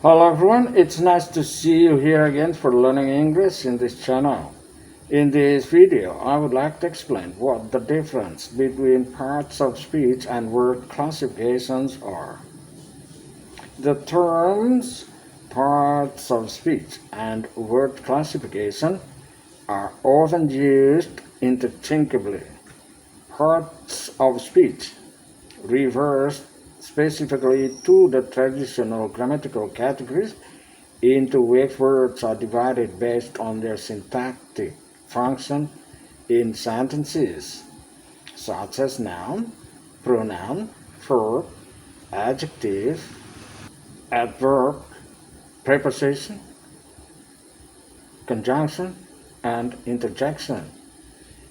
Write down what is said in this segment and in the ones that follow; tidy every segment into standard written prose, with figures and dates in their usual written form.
Hello everyone, it's nice to see you here again for learning English in this channel. In this video, I would like to explain what the difference between parts of speech and word classifications are. The terms parts of speech and word classification are often used interchangeably. Parts of speech refers specifically to the traditional grammatical categories into which words are divided based on their syntactic function in sentences, such as noun, pronoun, verb, adjective, adverb, preposition, conjunction, and interjection.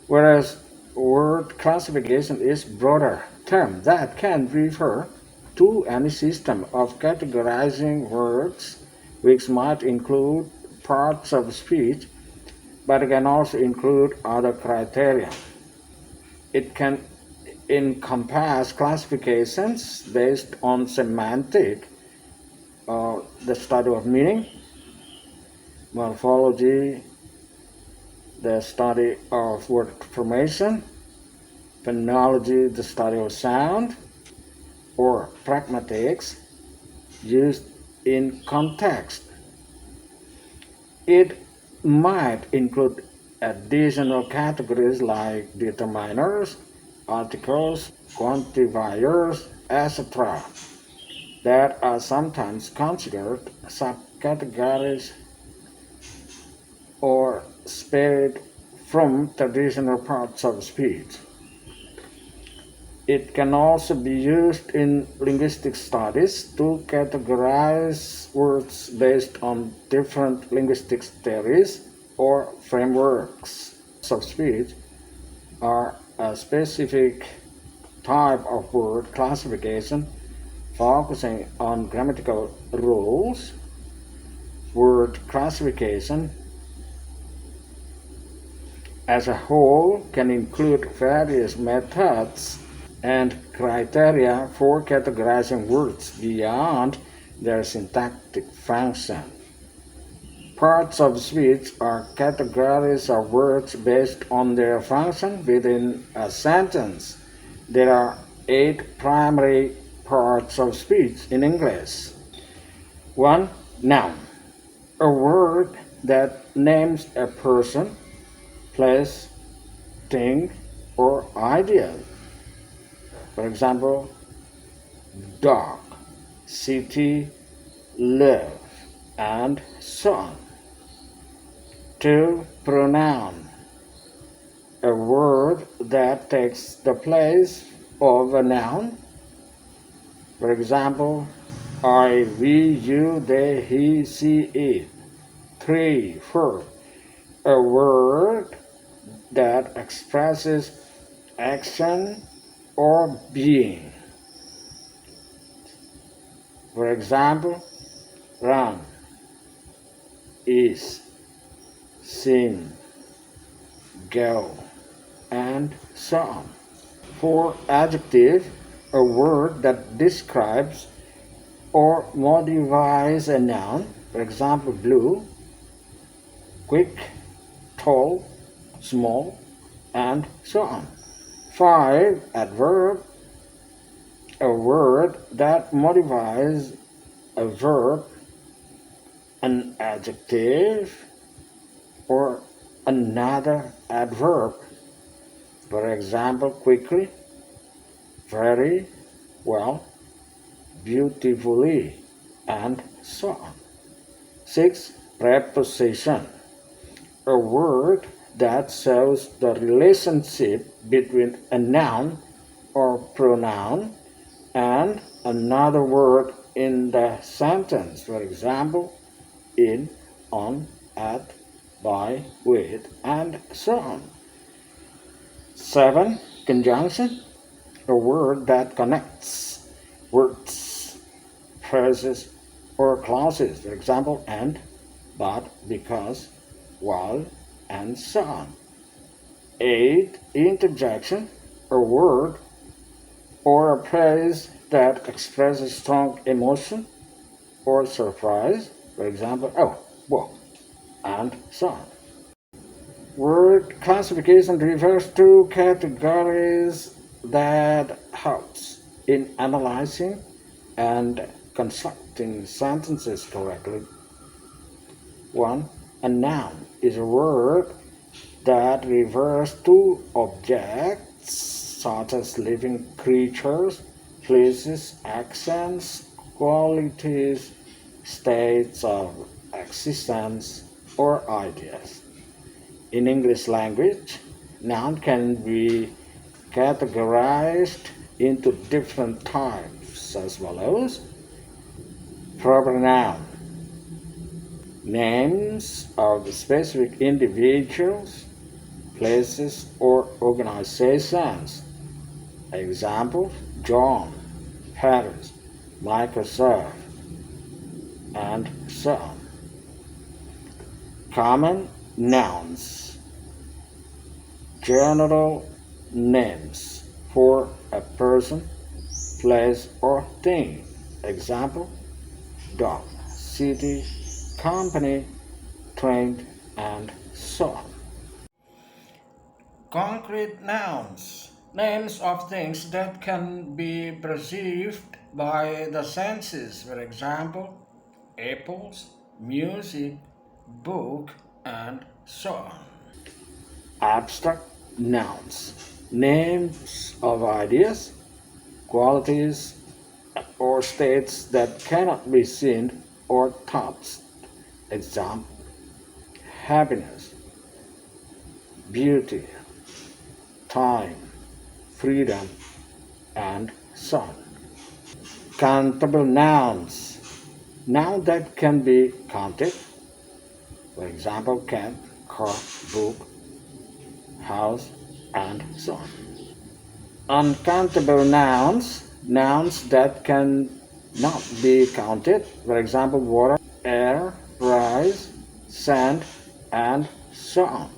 Whereas word classification is broader term that can refer to any system of categorizing words which might include parts of speech but can also include other criteria. It can encompass classifications based on semantic, the study of meaning, morphology, the study of word formation, phonology, the study of sound, or pragmatics, used in context. It might include additional categories like determiners, articles, quantifiers, etc., that are sometimes considered subcategories or spared from traditional parts of speech. It can also be used in linguistic studies to categorize words based on different linguistic theories or frameworks of speech are a specific type of word classification focusing on grammatical rules. Word classification as a whole can include various methods and criteria for categorizing words beyond their syntactic function. Parts of speech are categories of words based on their function within a sentence. There are 8 primary parts of speech in English. 1. Noun. A word that names a person, place, thing, or idea. For example, dog, city, live, and so on. 2. Pronoun. A word that takes the place of a noun. For example, I, we, you, they, he, she, it. 3. Verb. A word that expresses action or being. For example, run, is, sing, go, and so on. 4. Adjective. A word that describes or modifies a noun. For example, blue, quick, tall, small, and so on. 5. Adverb. A word that modifies a verb, an adjective, or another adverb. For example, quickly, very well, beautifully, and so on. 6. Preposition. A word that shows the relationship between a noun or pronoun and another word in the sentence. For example, in, on, at, by, with, and so on. 7. Conjunction. A word that connects words, phrases, or clauses. For example, and, but, because, while, and so on. 8. Interjection. A word or a phrase that expresses strong emotion, or surprise. For example, oh, whoa, and so on. Word classification refers to categories that helps in analyzing and constructing sentences correctly. One, a noun is a word that refers to objects such as living creatures, places, actions, qualities, states of existence, or ideas. In English language, noun can be categorized into different types as follows. Proper noun, names of specific individuals, places, or organizations. Example, John, Paris, Microsoft, and so on. Common nouns, general names for a person, place, or thing. Example, dog, city, company, train, and so on. Concrete nouns, names of things that can be perceived by the senses. For example, apples, music, book, and so on. Abstract nouns, names of ideas, qualities, or states that cannot be seen or touched. Example, happiness, beauty, time, freedom, and so on. Countable nouns, nouns that can be counted. For example, cat, car, book, house, and so on. Uncountable nouns, nouns that can not be counted. For example, water, air, rice, sand, and so on.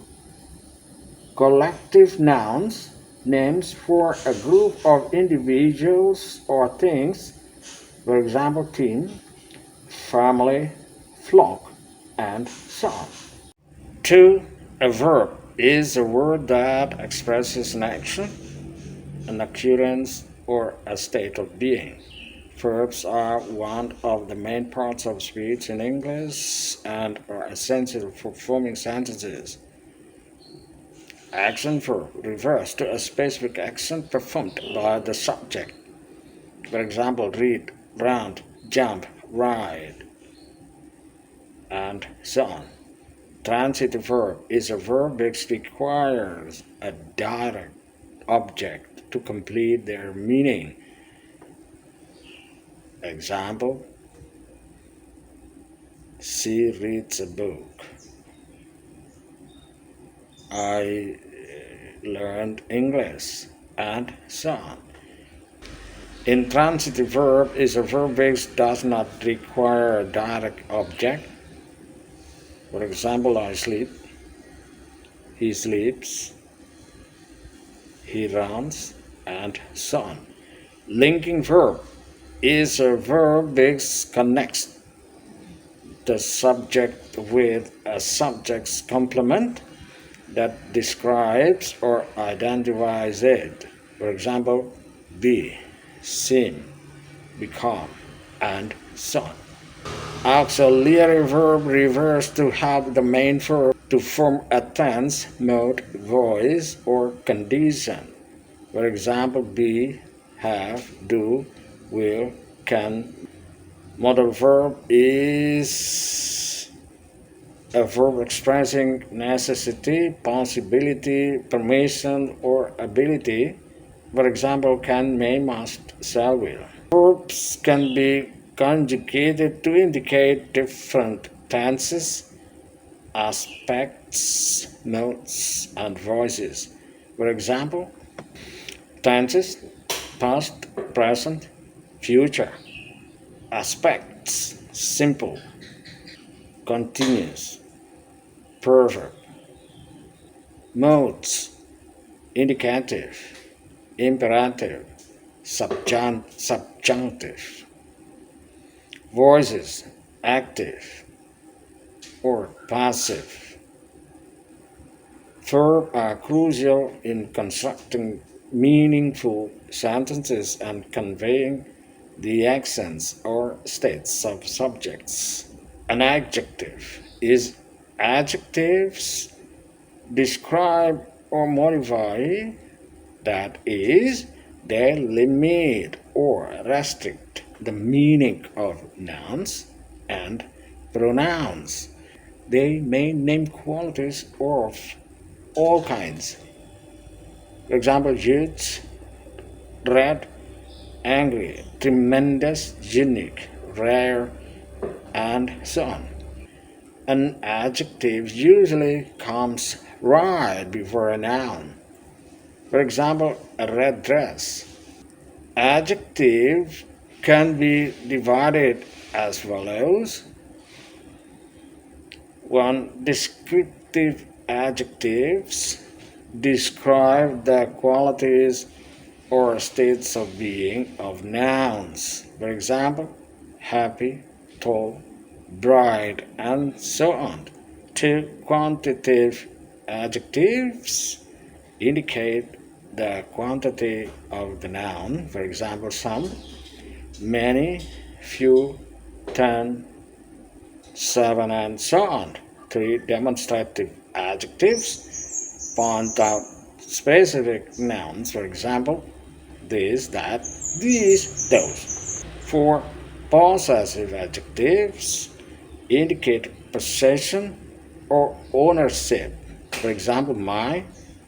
Collective nouns, names for a group of individuals or things. For example, team, family, flock, and so on. 2. A verb is a word that expresses an action, an occurrence, or a state of being. Verbs are one of the main parts of speech in English and are essential for forming sentences. Action verb refers to a specific action performed by the subject. For example, read, run, jump, ride, and so on. Transitive verb is a verb which requires a direct object to complete their meaning. Example, she reads a book. I learned English, and so on. Intransitive verb is a verb which does not require a direct object. For example, I sleep, he sleeps, he runs, and so on. Linking verb is a verb which connects the subject with a subject's complement that describes or identifies it. For example, be, seem, become, and so on. Auxiliary verb refers to have the main verb to form a tense, mode, voice, or condition. For example, be, have, do, will, can. Modal verb is a verb expressing necessity, possibility, permission, or ability. For example, can, may, must, shall, will. Verbs can be conjugated to indicate different tenses, aspects, modes, and voices. For example, tenses, past, present, future. Aspects, simple, continuous, perfect. Modes, indicative, imperative, subjunctive. Voices, active or passive. Verbs are crucial in constructing meaningful sentences and conveying the accents or states of subjects. An adjective is adjectives describe or modify, that is, they limit or restrict the meaning of nouns and pronouns. They may name qualities of all kinds. For example, huge, red, angry, tremendous, unique, rare, and so on. An adjective usually comes right before a noun. For example, a red dress. Adjective can be divided as follows. 1. Descriptive adjectives describe the qualities or states of being of nouns. For example, happy, tall, bright, and so on. 2. Quantitative adjectives indicate the quantity of the noun. For example, some, many, few, 10, 7, and so on. 3. Demonstrative adjectives point out specific nouns. For example, this, that, these, those. 4. Possessive adjectives indicate possession or ownership. For example, my,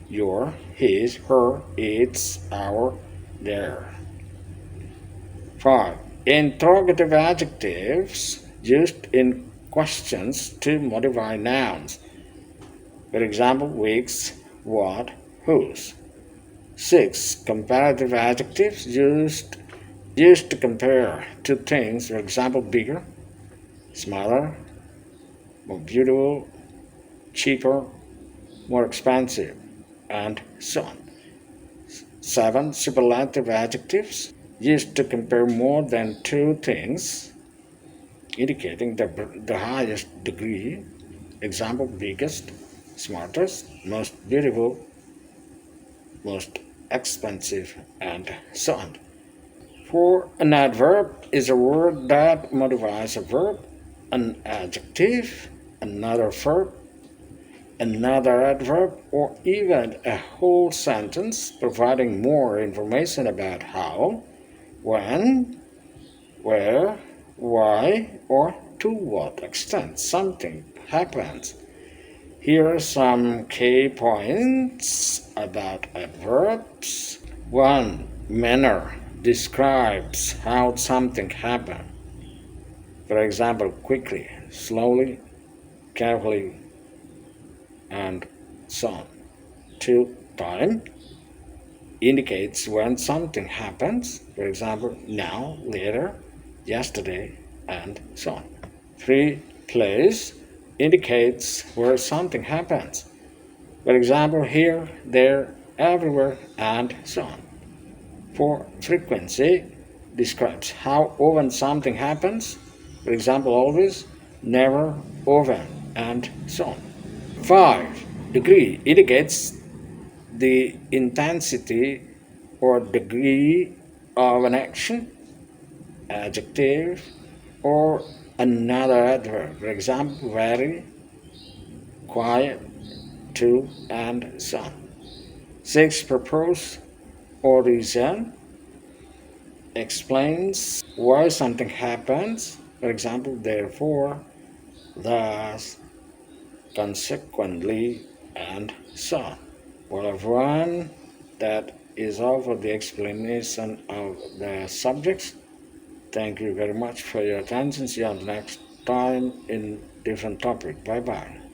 your, his, her, its, our, their. 5. Interrogative adjectives used in questions to modify nouns. For example, which, what, whose. 6. Comparative adjectives used to compare two things. For example, bigger, smaller, more beautiful, cheaper, more expensive, and so on. 7. Superlative adjectives used to compare more than two things, indicating the highest degree. Example, biggest, smartest, most beautiful, most expensive, and so on. 4. An adverb is a word that modifies a verb, an adjective, another verb, another adverb, or even a whole sentence, providing more information about how, when, where, why, or to what extent something happens. Here are some key points about adverbs. 1. Manner describes how something happened. For example, quickly, slowly, carefully, and so on. 2. Time indicates when something happens. For example, now, later, yesterday, and so on. 3. Place indicates where something happens. For example, here, there, everywhere, and so on. 4. Frequency describes how often something happens. For example, always, never, often, and so on. 5. Degree indicates the intensity or degree of an action, adjective, or another adverb. For example, very, quiet, to, and so on. 6. Purpose or reason explains why something happens. For example, therefore, thus, consequently, and so on. Well, everyone, that is all for the explanation of the subjects. Thank you very much for your attention. See you on the next time in different topic. Bye bye.